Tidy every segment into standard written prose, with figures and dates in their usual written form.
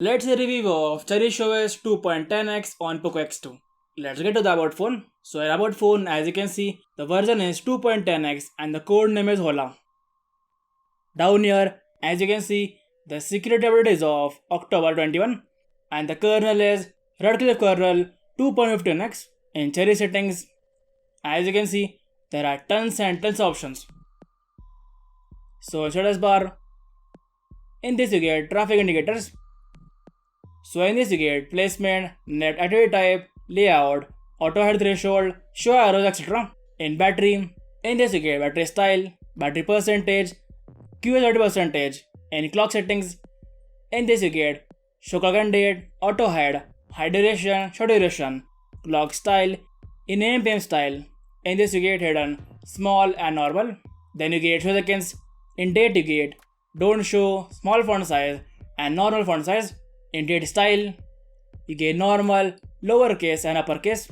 Let's see a review of Cherish OS 2.10x on Poco X2. Let's get to the about phone. So in about phone, as you can see, the version is 2.10x and the code name is Hola. Down here, as you can see, the security update is of October 21 and the kernel is Redcliffe kernel 2.15x. In Cherry settings, as you can see, there are tons and tons of options. So in status bar, in this you get traffic indicators. So in this you get placement, net activity type, layout, auto head threshold, show arrows, etc. In battery, in this you get battery style, battery percentage, QS30 percentage. In clock settings, in this you get show clock and date, auto head, high duration, short duration, clock style, in AM/PM style. In this you get hidden, small and normal. Then you get show seconds. In date you get don't show, small font size and normal font size. In date style, you get normal, lowercase and uppercase.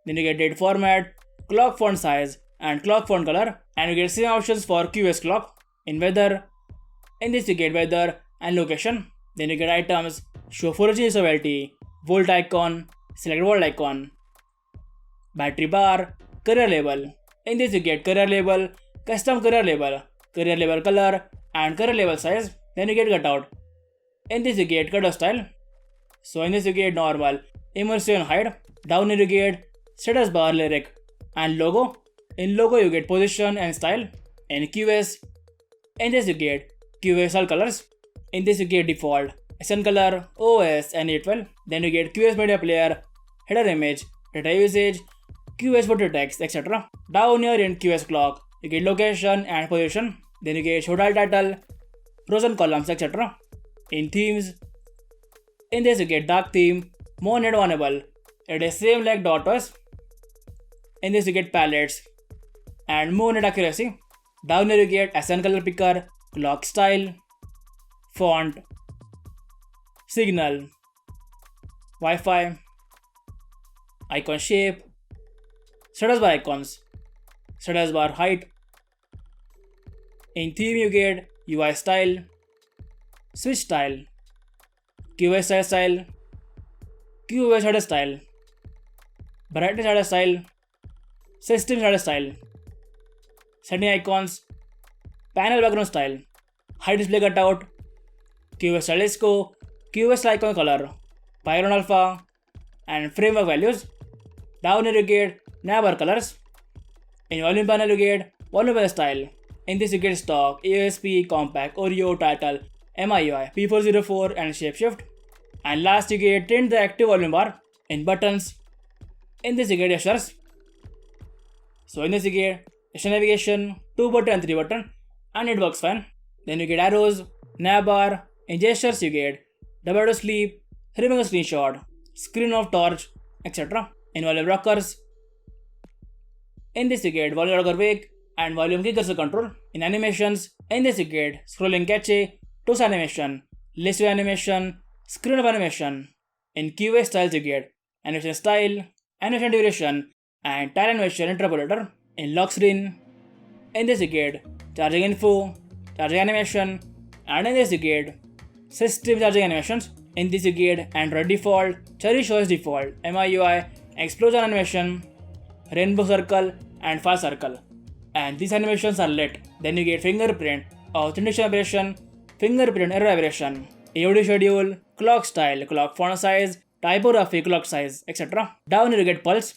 Then you get date format, clock font size and clock font color, and you get same options for QS clock. In weather, in this you get weather and location. Then you get items, show 4G usability, volt icon, select volt icon, battery bar, career label. In this you get career label, custom career label color and career label size. Then you get cutout. In this you get cutout style. So in this you get normal, immersive and hide. Down here you get status bar, lyric and logo. In logo you get position and style. In QS, in this you get QS all colors. In this you get default, SN color, OS and A12. Then you get QS media player, header image, data usage, QS photo text, etc. Down here in QS clock, you get location and position. Then you get show dial title, rows and columns, etc. In themes, in this you get dark theme, more net vulnerable. It is same like .os. In this you get palettes and more net accuracy. Down here you get SN color picker, clock style, font, signal, Wi-Fi, icon shape, status bar icons, status bar height. In theme you get UI style, switch style, QS size style, QS shadow style, brightness shadow style, system shadow style, setting icons, panel background style, high display cutout, QS style disco, QS icon color, Pyron alpha, and framework values. Down here you get navbar colors. In volume panel you get volume panel style. In this you get stock, AOSP, compact, Oreo, title, MIUI, P404 and shapeshift. And last you get tint the active volume bar. In buttons, in this you get gestures. So in this you get gesture navigation, 2 button and 3 button, and it works fine. Then you get arrows, navbar. In gestures you get double to sleep, remove a screenshot, screen of torch, etc. In volume rockers, in this you get volume rocker wake and volume key cursor control. In animations, in this you get scrolling cache, toast animation, list view animation, screen of animation. In QA styles you get animation style, animation duration, and tile animation interpolator. In lock screen, in this you get charging info, charging animation, and in this you get system charging animations. In this you get Android default, Cherish OS default, MIUI, explosion animation, rainbow circle, and fire circle. And these animations are lit. Then you get fingerprint, authentication vibration, fingerprint error vibration, AOD schedule, clock style, clock font size, typography, clock size, etc. Down here you get pulse.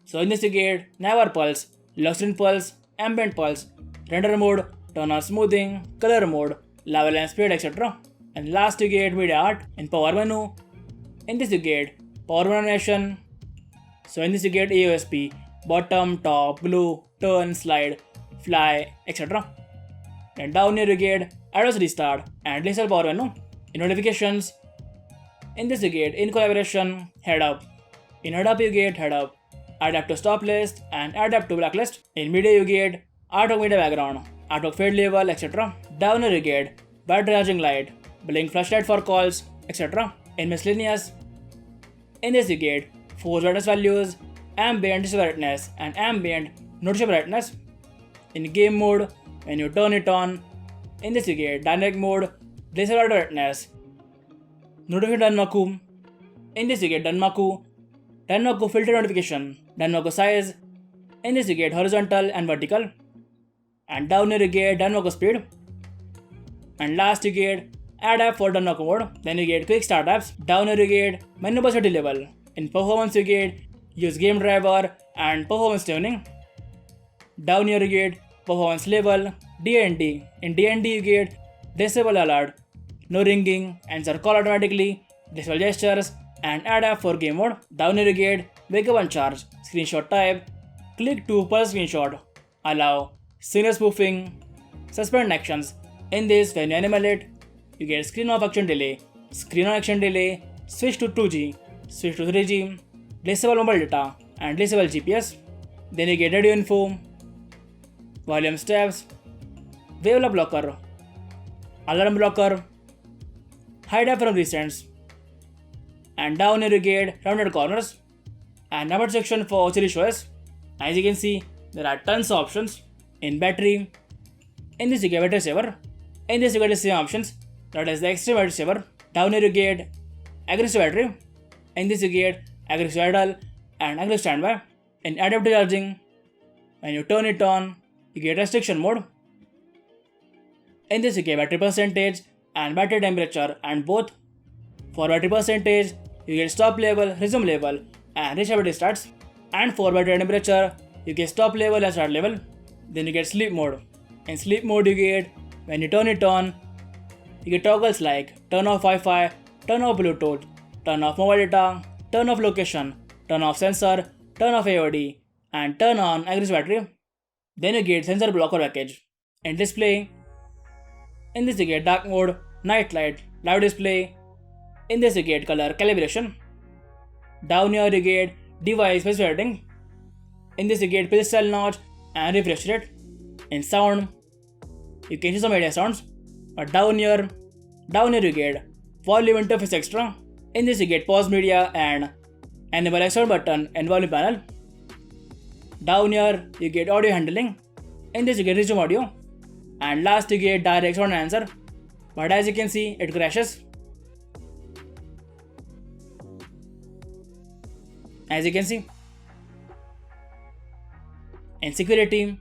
So in this you get navbar pulse, lock screen pulse, ambient pulse, render mode, turn on smoothing, color mode, level and speed, etc. And last you get media art. In power menu, in this you get power menu animation. So in this you get AOSP, bottom, top, blue, turn, slide, fly, etc. And down here you get ADOS restart and digital power menu. In notifications, in this you get in collaboration, head up. In head up you get head up, adapt to stop list and adapt to blacklist. In media you get art of media background, art of fade level, etc. Down here you get battery charging light, blink flashlight for calls, etc. In miscellaneous, in this you get force brightness values, ambient display brightness and ambient noticeable brightness. In game mode, when you turn it on, in this you get dynamic mode, disable brightness, notification Danmaku. In this you get Danmaku filter notification, Danmaku size. In this you get horizontal and vertical, and down here you get Danmaku speed, and last you get add app for Danmaku mode. Then you get quick start apps. Down here you get menu opacity level. In performance you get use game driver and performance tuning. Down here you get performance level, DND. In DND you get disable alert, no ringing, answer call automatically, disable gestures, and add app for game mode. Down here you get wake up and charge, screenshot type, click to pulse screenshot, allow signal spoofing, suspend actions. In this, when you enable it, you get screen off action delay, screen on action delay, switch to 2G, switch to 3G, disable mobile data, and disable GPS. Then you get radio info, volume steps, wavelet blocker, alarm blocker, hide app from recents, and down here you get rounded corners and number section for Chili choice. As you can see, there are tons of options. In battery, in this you get battery saver. In this you get the same options, that is the extreme battery saver. Down here you get aggressive battery. In this you get aggressive idle and aggressive standby. In adaptive charging, when you turn it on, you get restriction mode. In this you get battery percentage and battery temperature, and both. For battery percentage, you get stop level, resume level, and restart battery starts. And for battery temperature, you get stop level and start level. Then you get sleep mode. In sleep mode you get, when you turn it on, you get toggles like turn off Wi-Fi, turn off Bluetooth, turn off mobile data, turn off location, turn off sensor, turn off AOD, and turn on aggressive battery. Then you get sensor blocker package. In display, in this you get dark mode, night light, live display. In this you get color calibration. Down here you get device specific setting. In this you get pixel notch and refresh rate. In sound, you can use some media sounds. But down here you get volume interface extra. In this you get pause media and enable external button and volume panel. Down here you get audio handling. In this you get resume audio. And last you get direct sound answer. But as you can see, it crashes. As you can see. In security,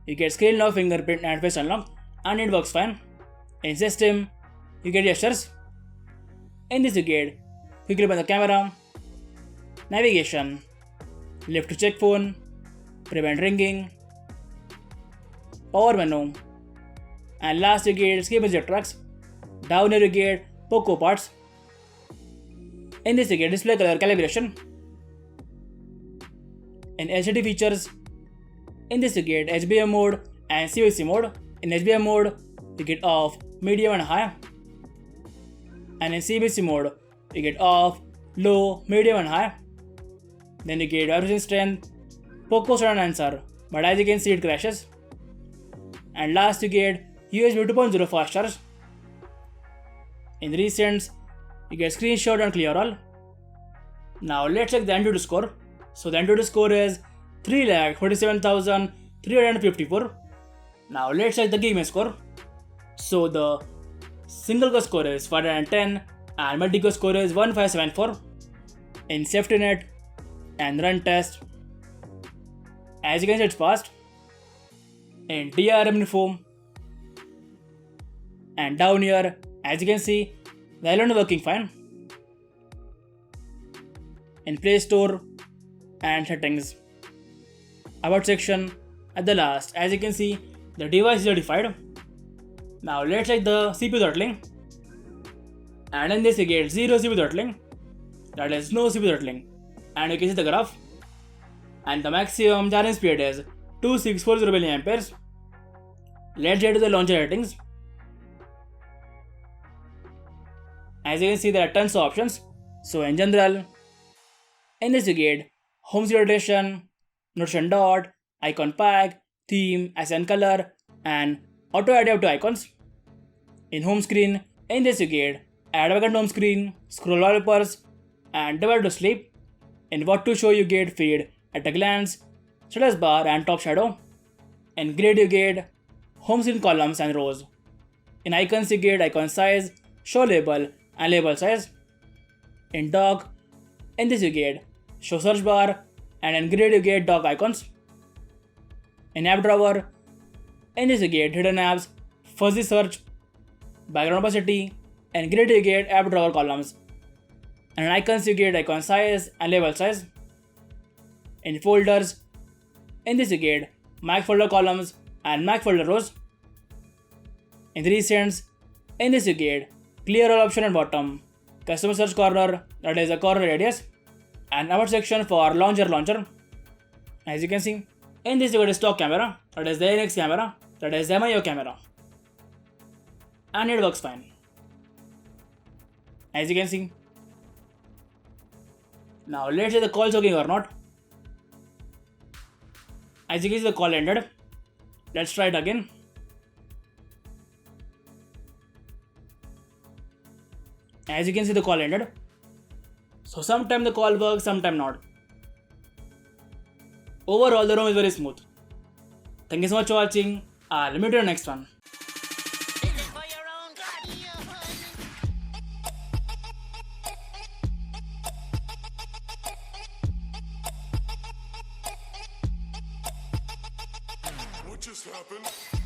you get screen lock, fingerprint, and face unlock, and it works fine. In system, you get gestures. In this you get quick open the camera, navigation, lift to check phone, prevent ringing, power menu, and last you get skip budget tracks. Down here you get Poco parts. In this you get display color calibration. In LCD features, in this you get HBM mode and CVC mode. In HBM mode, you get off, medium and high. And in CVC mode, you get off, low, medium and high. Then you get vibration strength, Poco sound answer, but as you can see it crashes. And last you get USB 2.0 fast charge. In recents, you get screenshot and clear all. Now let's check the AnTuTu score. So the AnTuTu score is 3,47,354. Now let's check the Geekbench score. So the single core score is 510 and multi-core score is 1574. In safety net and run test, as you can see it's fast. In DRM info, and down here, as you can see, the island is working fine. In Play Store and settings, about section at the last, as you can see, the device is certified. Now let's check the CPU throttling, and in this you get 0 CPU throttling, that is no CPU throttling, and you can see the graph. And the maximum charging speed is 2640 mAh. Let's get to the launcher settings. As you can see, there are tons of options. So in general, in this you get home screen rotation, notification dot, icon pack, theme, accent color, and auto adapt to icons. In home screen, in this you get add background home screen, scroll wallpapers, and device to sleep. In what to show you get feed at a glance, status bar and top shadow. In grid you get home screen columns and rows. In icons you get icon size, show label and label size. In dock, in this you get show search bar, and in grid you get dock icons. In app drawer, in this you get hidden apps, fuzzy search, background opacity, and grid you get app drawer columns. And in icons you get icon size and label size. In folders, in this you get Mac folder columns and Mac folder rows. In recents, in this you get clear all option at bottom, customer search corner, that is a corner radius, and about section for launcher. As you can see, in this you get a stock camera, that is the NX camera, that is the MIO camera, and it works fine. As you can see. Now let's say the call is working or not. As you can see, the call ended. Let's try it again. As you can see, the call ended. So sometimes the call works, sometimes not. Overall, the ROM is very smooth. Thank you so much for watching. I'll meet you in the next one. What just happened?